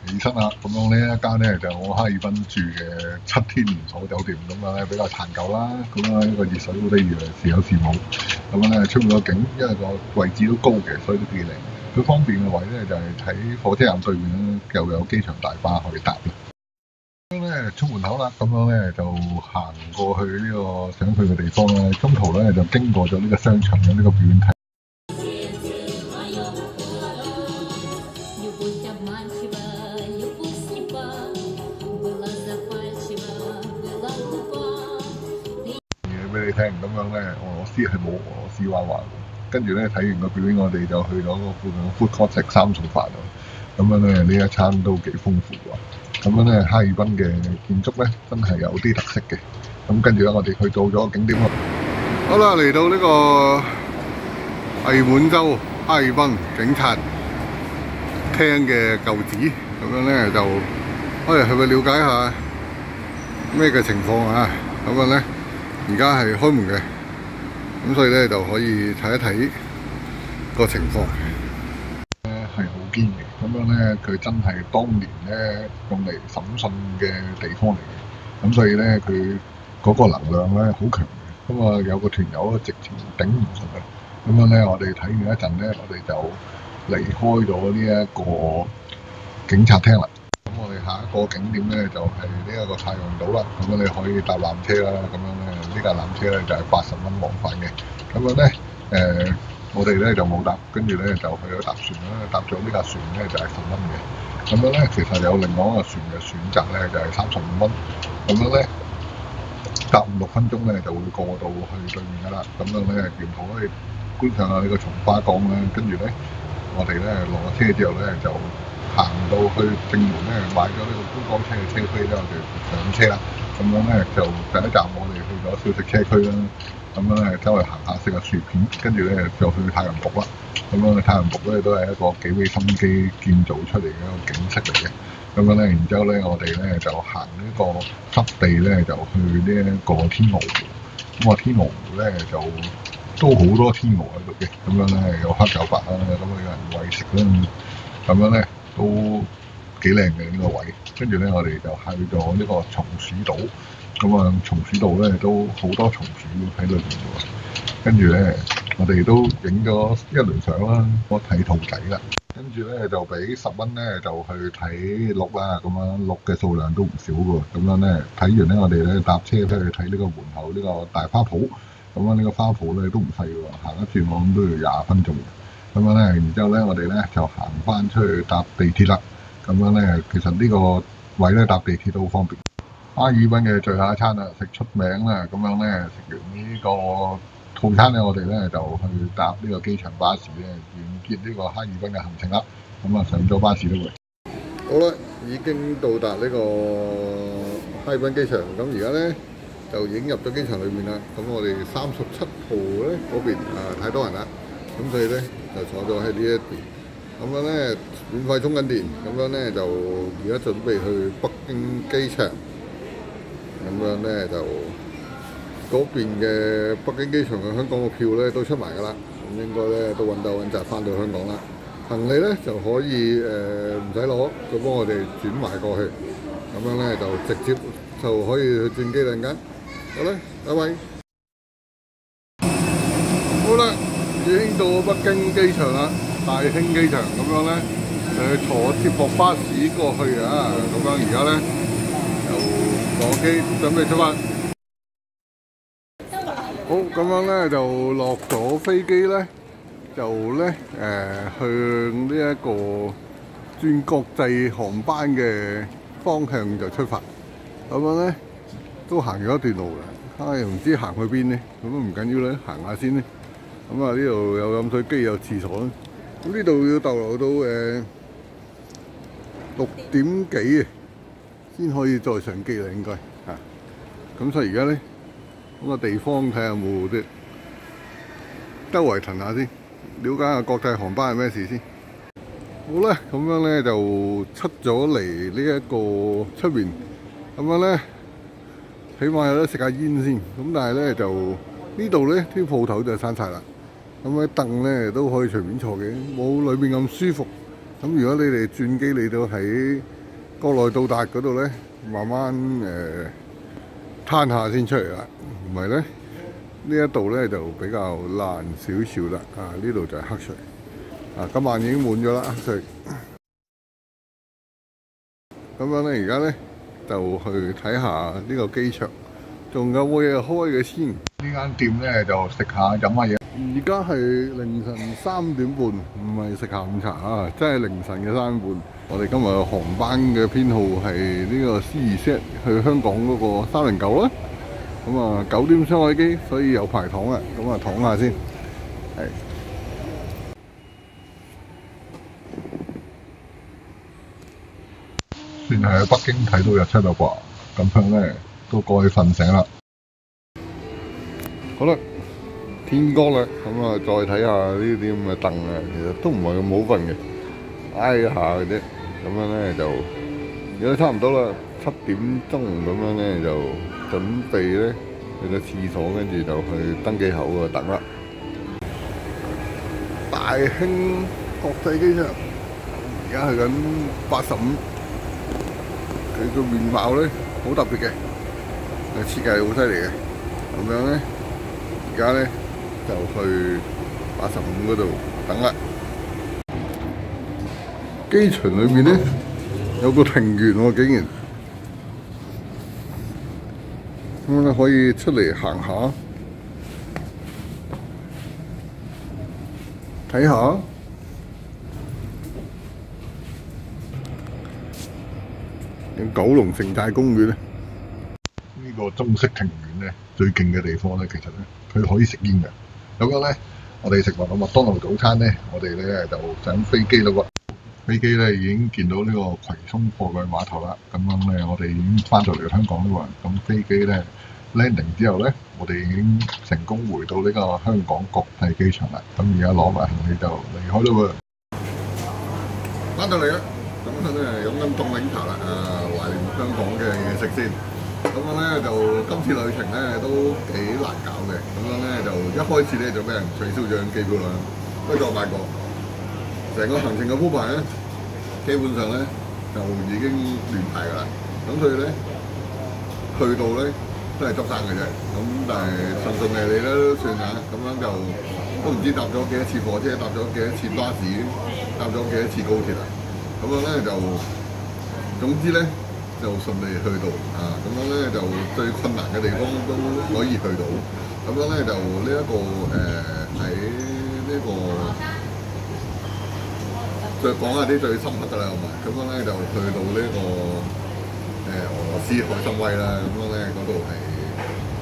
起身啦，咁樣呢一間咧就我哈爾濱住嘅7天連鎖酒店，咁樣咧比較殘舊啦，咁樣呢個熱水好得意嘅，時有時冇，咁樣咧出面個景，因為個位置都高嘅，所以都幾靚。佢方便嘅位咧就係喺火車站對面咧，又有機場大巴可以搭啦。咁樣咧出門口啦，咁樣咧就行過去呢個想去嘅地方咧，中途咧就經過咗呢個商場嘅呢個表演廳。俾你聽，咁樣咧俄羅斯係冇俄羅斯娃娃，跟住咧睇完個表演，我哋就去咗個附近 food court 食3餸飯咯。咁樣咧呢一餐都幾豐富喎。咁樣咧哈爾濱嘅建築咧真係有啲特色嘅。咁跟住咧我哋去到咗景點啦。好啦，嚟到呢個偽滿洲哈爾濱警察廳嘅舊址，咁樣咧就去咪了解下咩嘅情況啊？咁樣咧。而家係開門嘅，咁所以咧就可以睇一睇個情況。係好堅嘅，咁樣咧佢真係當年咧用嚟審訊嘅地方嚟嘅，咁所以咧佢嗰個能量咧好強嘅。咁啊有個團友直情頂唔順啊，咁樣咧我哋睇完一陣咧，我哋就離開咗呢一個警察廳啦。咁我哋下一個景點咧就係呢一個太陽島啦。咁樣你可以搭纜車啦，咁樣咧呢架纜車咧就係80蚊往返嘅。咁樣咧我哋咧就冇搭，跟住咧就去咗搭船啦。搭咗呢架船咧就係10蚊嘅。咁樣咧其實有另外一個船嘅選擇咧就係35蚊。咁樣咧搭5-6分鐘咧就會過到去對面噶啦。咁樣咧沿途可以觀賞下呢個松花江啦。跟住咧我哋咧落咗車之後咧就行到去正門咧，買咗呢個觀光車嘅車飛咧，我哋上車啦。咁樣咧就第一站我哋去咗小食車區啦。咁樣咧周圍行下食下薯片，跟住咧就去太陽瀑啦。咁樣太陽瀑咧都係一個幾俾心機建造出嚟嘅一個景色嚟嘅。咁樣咧，然之後咧我哋咧就行呢個濕地咧，就去呢一個天鵝湖。咁天鵝湖咧就都好多天鵝喺度嘅。咁樣咧有黑有白啦，咁有人餵食啦。咁樣咧都幾靚嘅呢個位，跟住咧我哋就去咗呢個松鼠島，咁松鼠島咧都好多松鼠喺裏邊嘅，跟住咧我哋都影咗一輪相啦，我睇兔仔啦，跟住咧就俾10蚊咧就去睇鹿啦，咁樣鹿嘅數量都唔少嘅，咁樣咧睇完咧我哋咧搭車咧去睇呢個門口呢個大花圃，咁呢個花圃咧都唔細喎，行一轉我諗都要20分鐘。咁樣咧，然之後咧，我哋咧就行翻出去搭地鐵啦。咁樣咧，其實呢個位咧搭地鐵都好方便。哈爾濱嘅最後一餐啦，食出名啦。咁樣咧，食完呢個套餐咧，我哋咧就去搭呢個機場巴士咧，完結呢個哈爾濱嘅行程啦。咁上咗巴士都會。好啦，已經到達呢個哈爾濱機場。咁而家咧就已經入咗機場裏面啦。咁我哋37號咧嗰邊太多人啦。咁所以咧就坐咗喺呢一邊，咁樣咧免費充緊電，咁樣咧就而家準備去北京機場，咁樣咧就嗰邊嘅北京機場嘅香港嘅票咧都出埋㗎啦，咁應該咧都穩紮翻到香港啦。行李咧就可以唔使攞，佢幫我哋轉埋過去，咁樣咧就直接就可以去轉機啦。好啦，拜拜。好啦。已經到北京機場啦，大興機場，咁樣咧就坐接駁巴士過去啊。咁樣而家咧就落機準備出發。好，咁樣咧就落咗飛機咧，就咧向呢一個轉國際航班嘅方向就出發。咁樣咧都行咗一段路啦，又唔知行去邊咧，咁都唔緊要啦，行下先咧。咁呢度有飲水機，有廁所啦。咁呢度要逗留到6點幾先可以再上機啦，應該嚇。咁所以而家咧咁個地方睇下有冇啲周圍騰下先，了解下國際航班係咩事先。好啦，咁樣咧就出咗嚟呢一個出邊，咁樣咧起碼有得食下煙先。咁但係咧就呢度咧啲鋪頭就閂晒啦。咁啲凳咧都可以隨便坐嘅，冇裏邊咁舒服。咁如果你哋轉機嚟到喺國內到達嗰度咧，慢慢攤下先出嚟啦。唔係咧，呢一度咧就比較難少少啦。啊，呢度就係黑隧。啊，今晚已經滿咗啦，黑隧。咁樣咧，而家咧就去睇下呢個機場，仲有冇嘢開嘅先。呢間店咧就食下飲下嘢。而家係凌晨3點半，唔係食下午茶啊，真係凌晨嘅3點半。我哋今日嘅航班嘅編號係呢個 C2Z 去香港嗰個309啦。咁啊9點雙海機，所以有排躺啊。咁啊躺下先，係。算係喺北京睇到日出啦啩，咁樣咧都過去瞓醒啦。好啦。天光啦，咁啊再睇下呢啲咁嘅凳啊，其實都唔係咁好瞓嘅，挨一下嘅啫。咁樣咧就而家差唔多啦，7點鐘咁樣咧就準備咧去個廁所，跟住就去登機口嗰度等啦。大興國際機場，而家去緊85，佢個面貌咧好特別嘅，設計好犀利嘅。咁樣咧，而家咧就去85嗰度等啦。機場裏面咧有個庭園喎，竟然咁咧可以出嚟行下，睇下。九龍城寨公園咧，呢個中式庭園咧最勁嘅地方咧，其實咧佢可以食煙嘅。咁樣咧，我哋食埋個麥當勞早餐咧，我哋咧就上飛機啦喎。飛機咧已經見到呢個葵涌貨櫃碼頭啦。咁樣咧，我哋已經翻咗嚟香港啦喎。咁飛機咧 landing 之後咧，我哋已經成功回到呢個香港國際機場啦。咁而家攞埋行李就離開啦喎。翻到嚟啦！咁咧飲緊凍檸茶啦，懷念香港嘅嘢食先。咁樣咧就今次旅程咧都幾難搞嘅。咁樣咧就一開始咧就俾人取消咗機票啦。不過我發覺成個行程嘅鋪排咧，基本上咧就已經亂排㗎啦。咁所以咧去到咧都係執生嘅啫。咁但係順順利利咧都算啦。咁樣就都唔知搭咗幾多次火車，搭咗幾多次巴士，搭咗幾多次高鐵啦。咁樣咧就總之咧就順利去到啊！咁樣咧就最困難嘅地方都可以去到。咁樣咧就呢一個喺呢個再講下啲最深刻㗎啦，同埋咁樣咧就去到呢個俄羅斯海參崴啦。咁樣咧嗰度係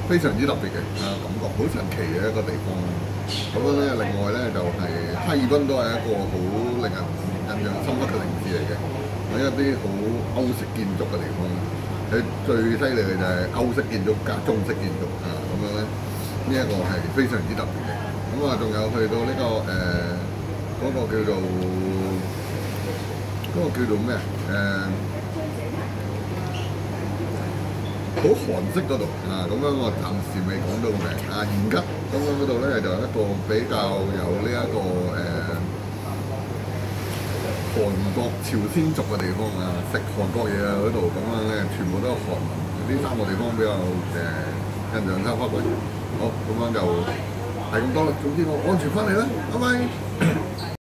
非常之特別嘅感覺，好神奇嘅一個地方。咁樣咧另外咧就係哈爾濱都係一個好令人印象深刻嘅城市嚟嘅，喺一啲好歐式建築嘅地方，佢最犀利嘅就係歐式建築加中式建築啊，咁樣咧呢一個係非常之特別嘅。咁啊，仲有去到呢個嗰個叫做咩好韓式嗰度啊，咁樣我暫時未講到個名啊，延吉咁樣嗰度咧就一個比較有呢一個韓國朝鮮族嘅地方啊，食韓國嘢啊嗰度，咁樣咧全部都係韓文。呢3個地方比較印象深刻嘅。好，咁樣就係咁多啦。總之我安全翻嚟啦，拜拜。